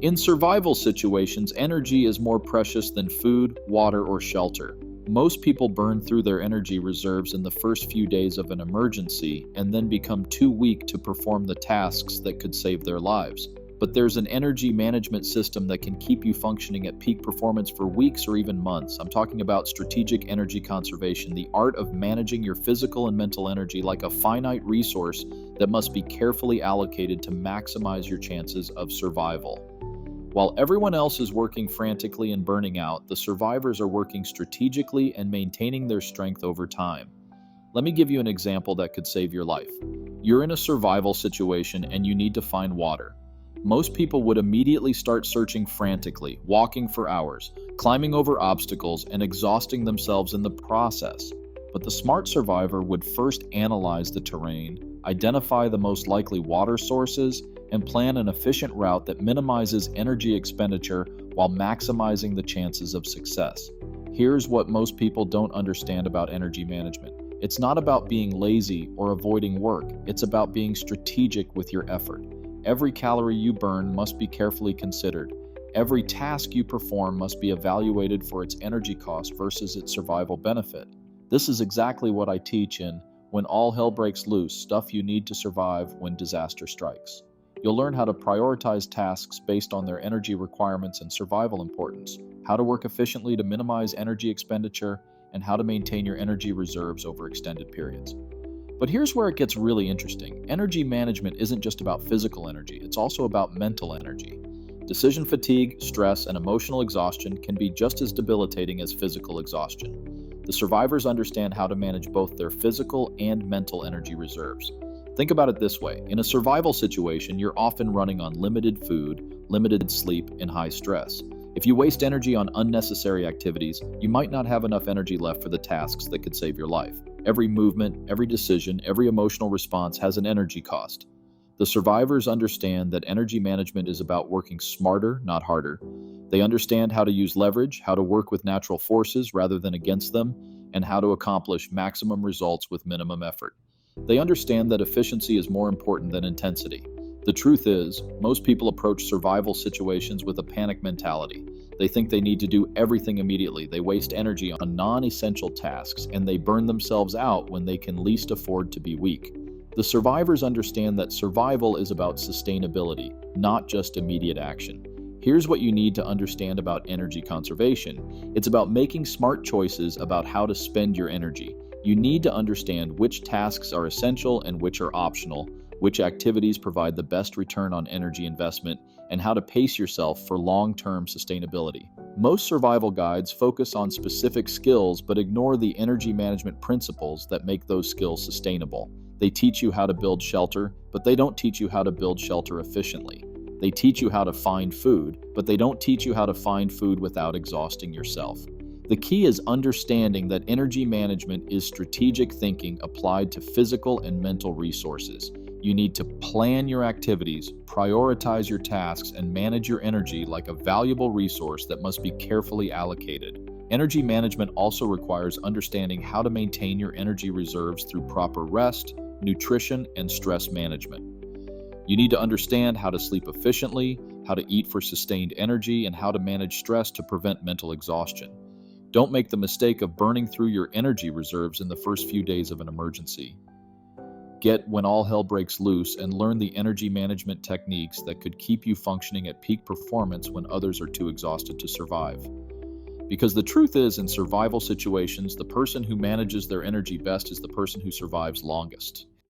In survival situations, energy is more precious than food, water, or shelter. Most people burn through their energy reserves in the first few days of an emergency and then become too weak to perform the tasks that could save their lives. But there's an energy management system that can keep you functioning at peak performance for weeks or even months. I'm talking about strategic energy conservation, the art of managing your physical and mental energy like a finite resource that must be carefully allocated to maximize your chances of survival. While everyone else is working frantically and burning out, the survivors are working strategically and maintaining their strength over time. Let me give you an example that could save your life. You're in a survival situation and you need to find water. Most people would immediately start searching frantically, walking for hours, climbing over obstacles, and exhausting themselves in the process. But the smart survivor would first analyze the terrain, identify the most likely water sources, and plan an efficient route that minimizes energy expenditure while maximizing the chances of success. Here's what most people don't understand about energy management. It's not about being lazy or avoiding work. It's about being strategic with your effort. Every calorie you burn must be carefully considered. Every task you perform must be evaluated for its energy cost versus its survival benefit. This is exactly what I teach in When All Hell Breaks Loose, Stuff You Need to Survive When Disaster Strikes. You'll learn how to prioritize tasks based on their energy requirements and survival importance, how to work efficiently to minimize energy expenditure, and how to maintain your energy reserves over extended periods. But here's where it gets really interesting. Energy management isn't just about physical energy, it's also about mental energy. Decision fatigue, stress, and emotional exhaustion can be just as debilitating as physical exhaustion. The survivors understand how to manage both their physical and mental energy reserves. Think about it this way. In a survival situation, you're often running on limited food, limited sleep, and high stress. If you waste energy on unnecessary activities, you might not have enough energy left for the tasks that could save your life. Every movement, every decision, every emotional response has an energy cost. The survivors understand that energy management is about working smarter, not harder. They understand how to use leverage, how to work with natural forces rather than against them, and how to accomplish maximum results with minimum effort. They understand that efficiency is more important than intensity. The truth is, most people approach survival situations with a panic mentality. They think they need to do everything immediately. They waste energy on non-essential tasks, and they burn themselves out when they can least afford to be weak. The survivors understand that survival is about sustainability, not just immediate action. Here's what you need to understand about energy conservation. It's about making smart choices about how to spend your energy. You need to understand which tasks are essential and which are optional, which activities provide the best return on energy investment, and how to pace yourself for long-term sustainability. Most survival guides focus on specific skills but ignore the energy management principles that make those skills sustainable. They teach you how to build shelter, but they don't teach you how to build shelter efficiently. They teach you how to find food, but they don't teach you how to find food without exhausting yourself. The key is understanding that energy management is strategic thinking applied to physical and mental resources. You need to plan your activities, prioritize your tasks, and manage your energy like a valuable resource that must be carefully allocated. Energy management also requires understanding how to maintain your energy reserves through proper rest, nutrition, and stress management. You need to understand how to sleep efficiently, how to eat for sustained energy, and how to manage stress to prevent mental exhaustion. Don't make the mistake of burning through your energy reserves in the first few days of an emergency. Get When All Hell Breaks Loose and learn the energy management techniques that could keep you functioning at peak performance when others are too exhausted to survive. Because the truth is, in survival situations, the person who manages their energy best is the person who survives longest.